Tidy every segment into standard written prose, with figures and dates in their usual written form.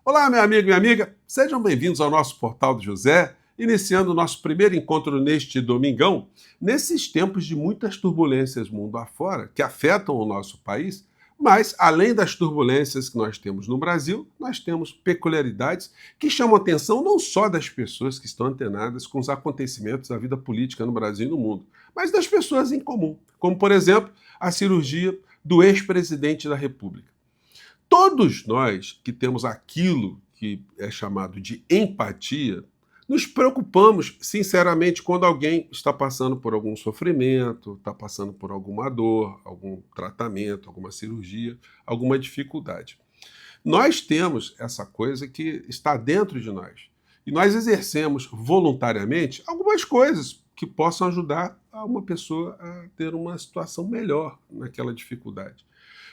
Olá, meu amigo e minha amiga, sejam bem-vindos ao nosso Portal do José, iniciando o nosso primeiro encontro neste domingão, nesses tempos de muitas turbulências mundo afora, que afetam o nosso país, mas, além das turbulências que nós temos no Brasil, nós temos peculiaridades que chamam a atenção não só das pessoas que estão antenadas com os acontecimentos da vida política no Brasil e no mundo, mas das pessoas em comum, como, por exemplo, a cirurgia do ex-presidente da República. Todos nós que temos aquilo que é chamado de empatia, nos preocupamos sinceramente quando alguém está passando por algum sofrimento, está passando por alguma dor, algum tratamento, alguma cirurgia, alguma dificuldade. Nós temos essa coisa que está dentro de nós. E nós exercemos voluntariamente algumas coisas que possam ajudar a uma pessoa a ter uma situação melhor naquela dificuldade.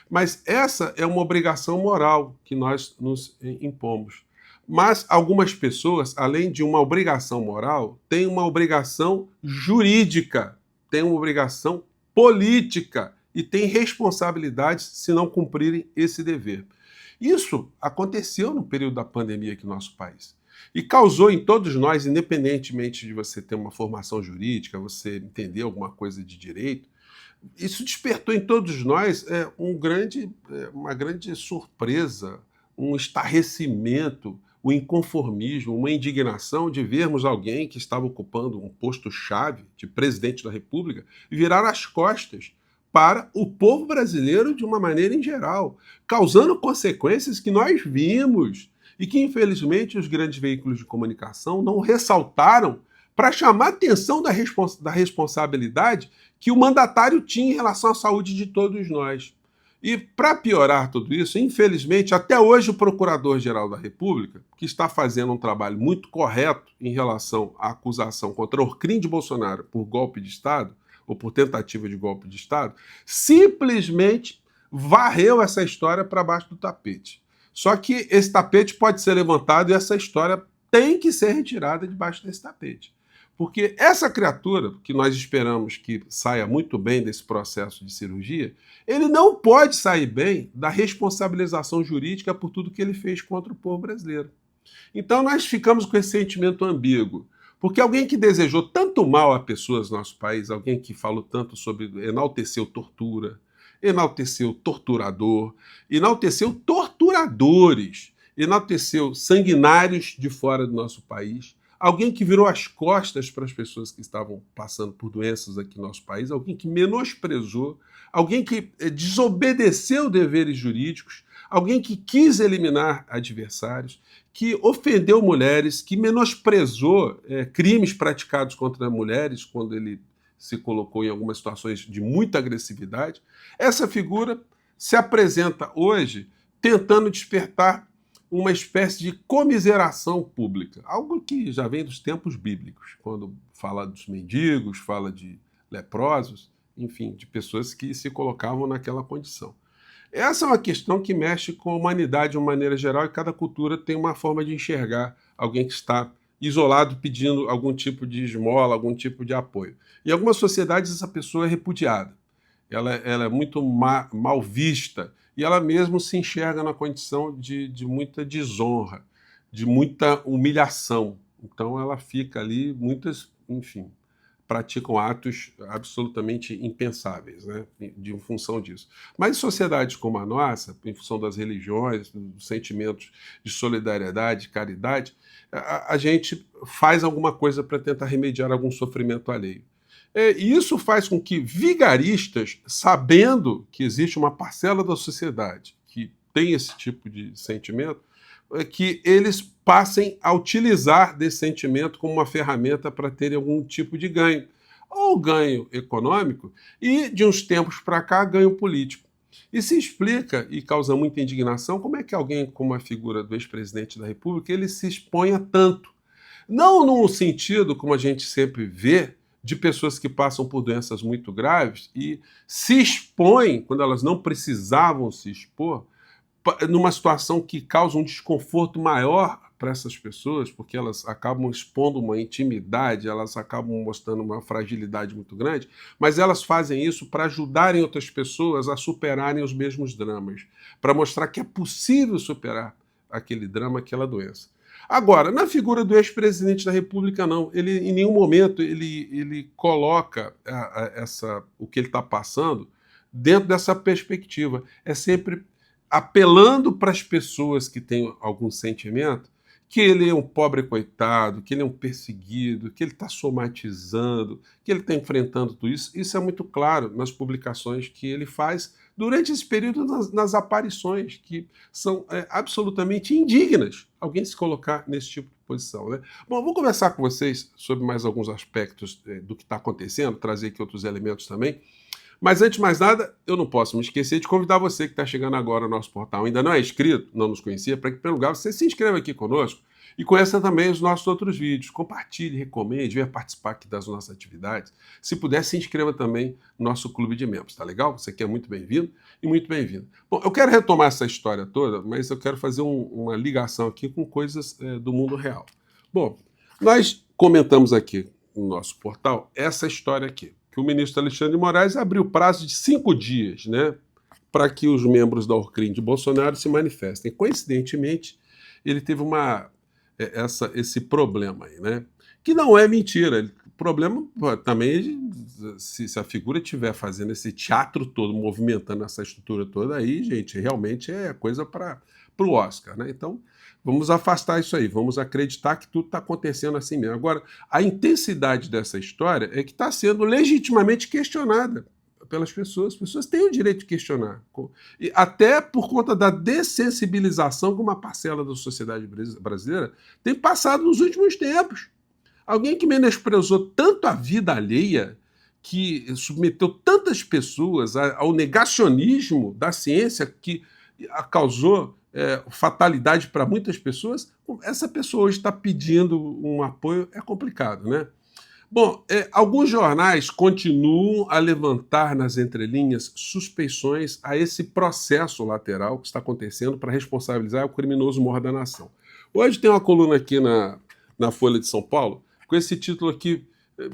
Mas essa é uma obrigação moral que nós nos impomos. Mas algumas pessoas, além de uma obrigação moral, têm uma obrigação jurídica, têm uma obrigação política e têm responsabilidades se não cumprirem esse dever. Isso aconteceu no período da pandemia aqui no nosso país. E causou em todos nós, independentemente de você ter uma formação jurídica, você entender alguma coisa de direito, isso despertou em todos nós uma grande surpresa, um estarrecimento, um inconformismo, uma indignação de vermos alguém que estava ocupando um posto-chave de presidente da República virar as costas para o povo brasileiro de uma maneira em geral, causando consequências que nós vimos e que, infelizmente, os grandes veículos de comunicação não ressaltaram para chamar a atenção da responsabilidade que o mandatário tinha em relação à saúde de todos nós. E, para piorar tudo isso, infelizmente, até hoje o Procurador-Geral da República, que está fazendo um trabalho muito correto em relação à acusação contra o crime de Bolsonaro por golpe de Estado, ou por tentativa de golpe de Estado, simplesmente varreu essa história para baixo do tapete. Só que esse tapete pode ser levantado e essa história tem que ser retirada debaixo desse tapete. Porque essa criatura, que nós esperamos que saia muito bem desse processo de cirurgia, ele não pode sair bem da responsabilização jurídica por tudo que ele fez contra o povo brasileiro. Então nós ficamos com esse sentimento ambíguo. Porque alguém que desejou tanto mal a pessoas no nosso país, alguém que falou tanto sobre enalteceu tortura, enalteceu torturador, enalteceu torturadores, enalteceu sanguinários de fora do nosso país, alguém que virou as costas para as pessoas que estavam passando por doenças aqui no nosso país, alguém que menosprezou, alguém que desobedeceu deveres jurídicos, alguém que quis eliminar adversários, que ofendeu mulheres, que menosprezou crimes praticados contra mulheres quando ele se colocou em algumas situações de muita agressividade. Essa figura se apresenta hoje tentando despertar uma espécie de comiseração pública, algo que já vem dos tempos bíblicos, quando fala dos mendigos, fala de leprosos, enfim, de pessoas que se colocavam naquela condição. Essa é uma questão que mexe com a humanidade de uma maneira geral e cada cultura tem uma forma de enxergar alguém que está isolado pedindo algum tipo de esmola, algum tipo de apoio. Em algumas sociedades essa pessoa é repudiada, ela é muito mal vista, e ela mesmo se enxerga na condição de muita desonra, de muita humilhação. Então ela fica ali, muitas, enfim, praticam atos absolutamente impensáveis, né, em função disso. Mas em sociedades como a nossa, em função das religiões, dos sentimentos de solidariedade, caridade, a gente faz alguma coisa para tentar remediar algum sofrimento alheio. E isso faz com que vigaristas, sabendo que existe uma parcela da sociedade que tem esse tipo de sentimento, que eles passem a utilizar desse sentimento como uma ferramenta para terem algum tipo de ganho. Ou ganho econômico e, de uns tempos para cá, ganho político. E se explica, e causa muita indignação, como é que alguém como a figura do ex-presidente da República ele se exponha tanto. Não num sentido, como a gente sempre vê, de pessoas que passam por doenças muito graves e se expõem, quando elas não precisavam se expor, numa situação que causa um desconforto maior para essas pessoas, porque elas acabam expondo uma intimidade, elas acabam mostrando uma fragilidade muito grande, mas elas fazem isso para ajudarem outras pessoas a superarem os mesmos dramas, para mostrar que é possível superar aquele drama, aquela doença. Agora, na figura do ex-presidente da República, não. Ele, em nenhum momento, ele coloca o que ele está passando dentro dessa perspectiva. É sempre apelando para as pessoas que têm algum sentimento que ele é um pobre coitado, que ele é um perseguido, que ele está somatizando, que ele está enfrentando tudo isso. Isso é muito claro nas publicações que ele faz durante esse período, nas aparições, que são absolutamente indignas alguém se colocar nesse tipo de posição. Né? Bom, vou conversar com vocês sobre mais alguns aspectos do que está acontecendo, trazer aqui outros elementos também. Mas antes de mais nada, eu não posso me esquecer de convidar você que está chegando agora ao nosso portal, ainda não é inscrito, não nos conhecia, para que, em primeiro lugar, você se inscreva aqui conosco e conheça também os nossos outros vídeos. Compartilhe, recomende, venha participar aqui das nossas atividades. Se puder, se inscreva também no nosso clube de membros, tá legal? Você aqui é muito bem-vindo e muito bem-vindo. Bom, eu quero retomar essa história toda, mas eu quero fazer uma ligação aqui com coisas do mundo real. Bom, nós comentamos aqui no nosso portal essa história aqui, que o ministro Alexandre de Moraes abriu prazo de 5 dias, né, para que os membros da Orcrim de Bolsonaro se manifestem. Coincidentemente, ele teve esse problema aí, né, que não é mentira. O problema também, se a figura estiver fazendo esse teatro todo, movimentando essa estrutura toda aí, gente, realmente é coisa para o Oscar, né? Então, vamos afastar isso aí, vamos acreditar que tudo está acontecendo assim mesmo. Agora, a intensidade dessa história é que está sendo legitimamente questionada pelas pessoas. As pessoas têm o direito de questionar. E até por conta da dessensibilização que uma parcela da sociedade brasileira tem passado nos últimos tempos. Alguém que menosprezou tanto a vida alheia, que submeteu tantas pessoas ao negacionismo da ciência, que causou fatalidade para muitas pessoas, essa pessoa hoje está pedindo um apoio, é complicado, né? Bom, alguns jornais continuam a levantar nas entrelinhas suspeições a esse processo lateral que está acontecendo para responsabilizar o criminoso maior da nação. Hoje tem uma coluna aqui na Folha de São Paulo com esse título aqui,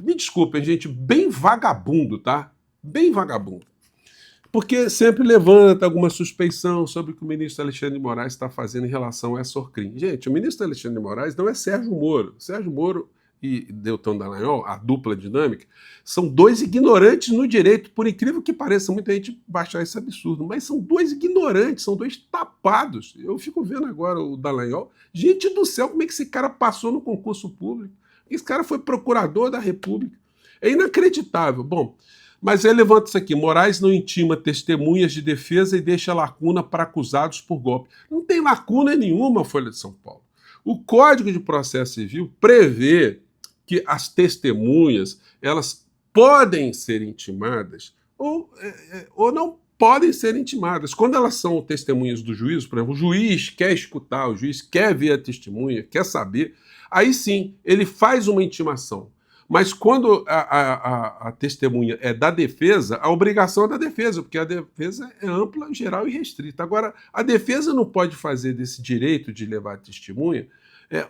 me desculpem, gente, bem vagabundo, tá? Bem vagabundo. Porque sempre levanta alguma suspeição sobre o que o ministro Alexandre de Moraes está fazendo em relação a essa Orcrim. Gente, o ministro Alexandre de Moraes não é Sérgio Moro. Sérgio Moro e Deltan Dallagnol, a dupla dinâmica, são dois ignorantes no direito, por incrível que pareça, muita gente baixar esse absurdo, mas são dois ignorantes, são dois tapados. Eu fico vendo agora o Dallagnol, gente do céu, como é que esse cara passou no concurso público? Esse cara foi procurador da República. É inacreditável. Bom, mas ele levanta isso aqui: Moraes não intima testemunhas de defesa e deixa lacuna para acusados por golpe. Não tem lacuna nenhuma, Folha de São Paulo. O Código de Processo Civil prevê que as testemunhas elas podem ser intimadas ou não podem ser intimadas. Quando elas são testemunhas do juízo, por exemplo, o juiz quer escutar, o juiz quer ver a testemunha, quer saber, aí sim, ele faz uma intimação. Mas quando a testemunha é da defesa, a obrigação é da defesa, porque a defesa é ampla, geral e restrita. Agora, a defesa não pode fazer desse direito de levar testemunha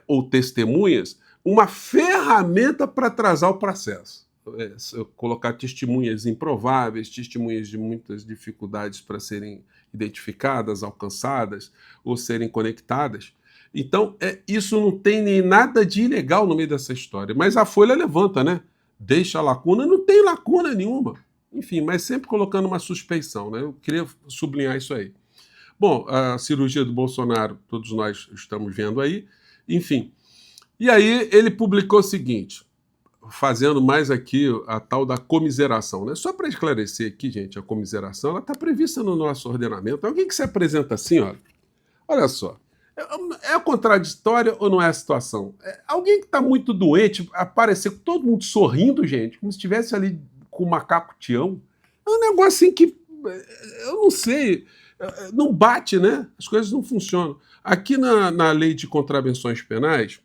ou testemunhas uma ferramenta para atrasar o processo. Colocar testemunhas improváveis, testemunhas de muitas dificuldades para serem identificadas, alcançadas ou serem conectadas. Então, isso não tem nem nada de ilegal no meio dessa história. Mas a Folha levanta, né? Deixa a lacuna, não tem lacuna nenhuma. Enfim, mas sempre colocando uma suspeição, né? Eu queria sublinhar isso aí. Bom, a cirurgia do Bolsonaro, todos nós estamos vendo aí. Enfim, e aí ele publicou o seguinte, fazendo mais aqui a tal da comiseração, né? Só para esclarecer aqui, gente, a comiseração, ela está prevista no nosso ordenamento. Alguém que se apresenta assim, olha só. É contraditória ou não é a situação? Alguém que está muito doente, aparecer com todo mundo sorrindo, gente, como se estivesse ali com o macaco Tião. É um negócio assim que, eu não sei, não bate, né? As coisas não funcionam. Aqui na lei de contravenções penais,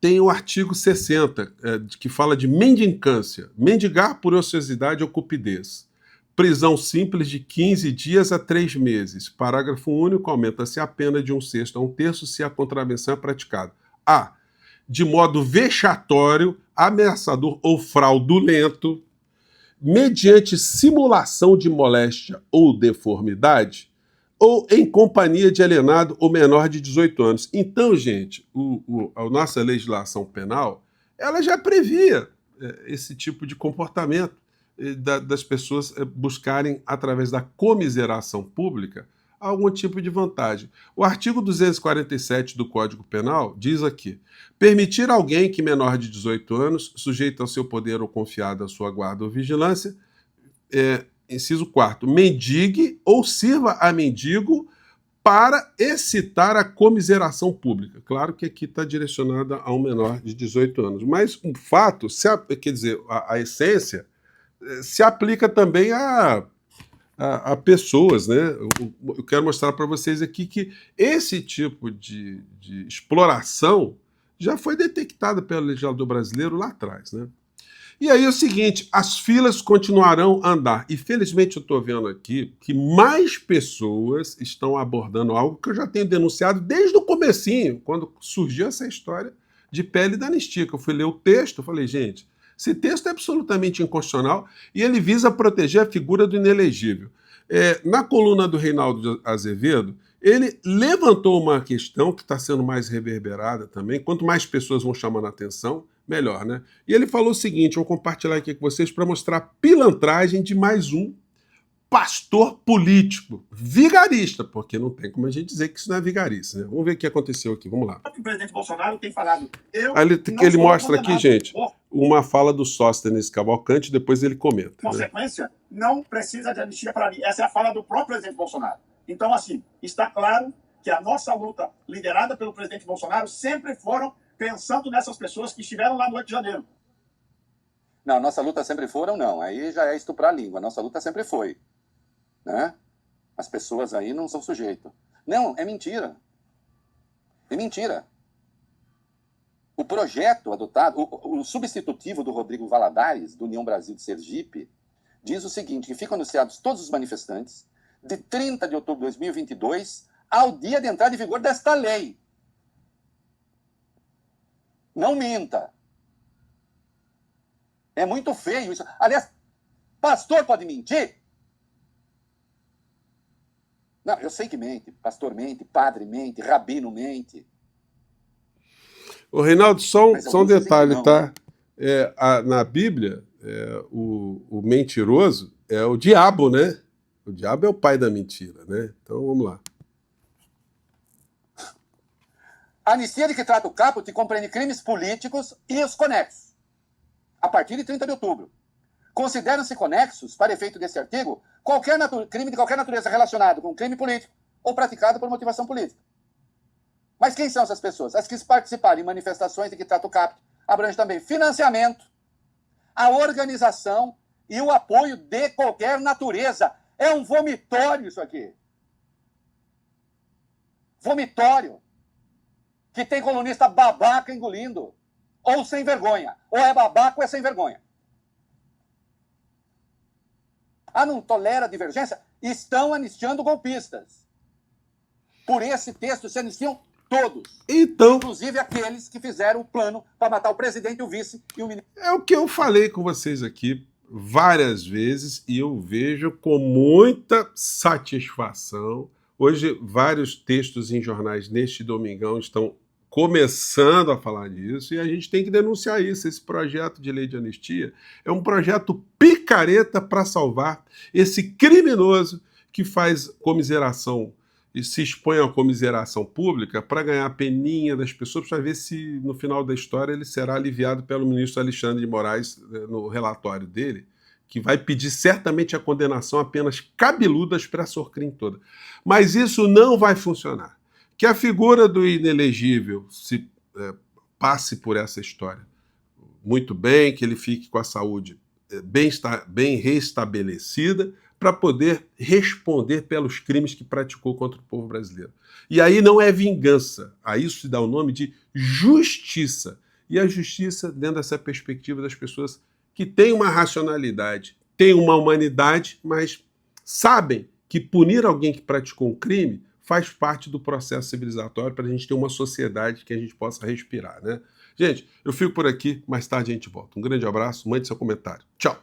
tem o artigo 60, que fala de mendicância, mendigar por ociosidade ou cupidez. Prisão simples de 15 dias a 3 meses. Parágrafo único, aumenta-se a pena de 1/6 a 1/3 se a contravenção é praticada. A. De modo vexatório, ameaçador ou fraudulento, mediante simulação de moléstia ou deformidade, ou em companhia de alienado ou menor de 18 anos. Então, gente, a nossa legislação penal, ela já previa esse tipo de comportamento das pessoas buscarem, através da comiseração pública, algum tipo de vantagem. O artigo 247 do Código Penal diz aqui: permitir alguém que menor de 18 anos, sujeito ao seu poder ou confiado à sua guarda ou vigilância, inciso 4º, mendigue ou sirva a mendigo para excitar a comiseração pública. Claro que aqui está direcionada a um menor de 18 anos, mas o fato, quer dizer, a essência, se aplica também a pessoas, né? Eu quero mostrar para vocês aqui que esse tipo de exploração já foi detectada pelo legislador brasileiro lá atrás, né? E aí é o seguinte, as filas continuarão a andar. E felizmente eu estou vendo aqui que mais pessoas estão abordando algo que eu já tenho denunciado desde o comecinho, quando surgiu essa história de pele da anistia, que eu fui ler o texto, eu falei, gente, esse texto é absolutamente inconstitucional e ele visa proteger a figura do inelegível. Na coluna do Reinaldo Azevedo, ele levantou uma questão que está sendo mais reverberada também. Quanto mais pessoas vão chamando a atenção, melhor, né? E ele falou o seguinte, vou compartilhar aqui com vocês para mostrar a pilantragem de mais um pastor político, vigarista, porque não tem como a gente dizer que isso não é vigarista, né? Vamos ver o que aconteceu aqui, vamos lá. O presidente Bolsonaro tem falado. Aí ele mostra aqui, gente, uma fala do Sóstenes Cavalcante, depois ele comenta. Consequência, não precisa de anistia para mim. Essa é a fala do próprio presidente Bolsonaro. Então, assim, está claro que a nossa luta, liderada pelo presidente Bolsonaro, sempre foram pensando nessas pessoas que estiveram lá no 8 de janeiro. Não, nossa luta sempre foram, não. Aí já é estuprar a língua. Nossa luta sempre foi. Né? As pessoas aí não são sujeito. Não, é mentira. É mentira. O projeto adotado, o substitutivo do Rodrigo Valadares, do União Brasil de Sergipe, diz o seguinte, que ficam anunciados todos os manifestantes de 30 de outubro de 2022 ao dia de entrada em vigor desta lei. Não minta. É muito feio isso. Aliás, pastor pode mentir? Não, eu sei que mente. Pastor mente, padre mente, rabino mente. Ô, Reinaldo, só um detalhe, não, tá? Na Bíblia, o mentiroso é o diabo, né? O diabo é o pai da mentira, né? Então, vamos lá. A anistia de que trata o caput compreende crimes políticos e os conexos, a partir de 30 de outubro. Consideram-se conexos, para efeito desse artigo, qualquer crime de qualquer natureza relacionado com crime político ou praticado por motivação política. Mas quem são essas pessoas? As que participarem em manifestações de que trata o caput abrange também financiamento, a organização e o apoio de qualquer natureza. É um vomitório isso aqui. Vomitório. Que tem colunista babaca engolindo. Ou sem vergonha. Ou é babaca ou é sem vergonha. Ah, não tolera divergência? Estão anistiando golpistas. Por esse texto se anistiam todos. Então, inclusive aqueles que fizeram o plano para matar o presidente, o vice e o ministro. É o que eu falei com vocês aqui várias vezes e eu vejo com muita satisfação. Hoje, vários textos em jornais neste domingão estão começando a falar disso e a gente tem que denunciar isso. Esse projeto de lei de anistia é um projeto picareta para salvar esse criminoso que faz comiseração e se expõe à comiseração pública para ganhar a peninha das pessoas, para ver se no final da história ele será aliviado pelo ministro Alexandre de Moraes no relatório dele, que vai pedir certamente a condenação apenas cabeludas para essa crime toda. Mas isso não vai funcionar. Que a figura do inelegível passe por essa história muito bem, que ele fique com a saúde bem restabelecida, para poder responder pelos crimes que praticou contra o povo brasileiro. E aí não é vingança, a isso se dá o nome de justiça. E a justiça dentro dessa perspectiva das pessoas que têm uma racionalidade, têm uma humanidade, mas sabem que punir alguém que praticou um crime faz parte do processo civilizatório para a gente ter uma sociedade que a gente possa respirar, né? Gente, eu fico por aqui, mais tarde a gente volta. Um grande abraço, mande seu comentário. Tchau!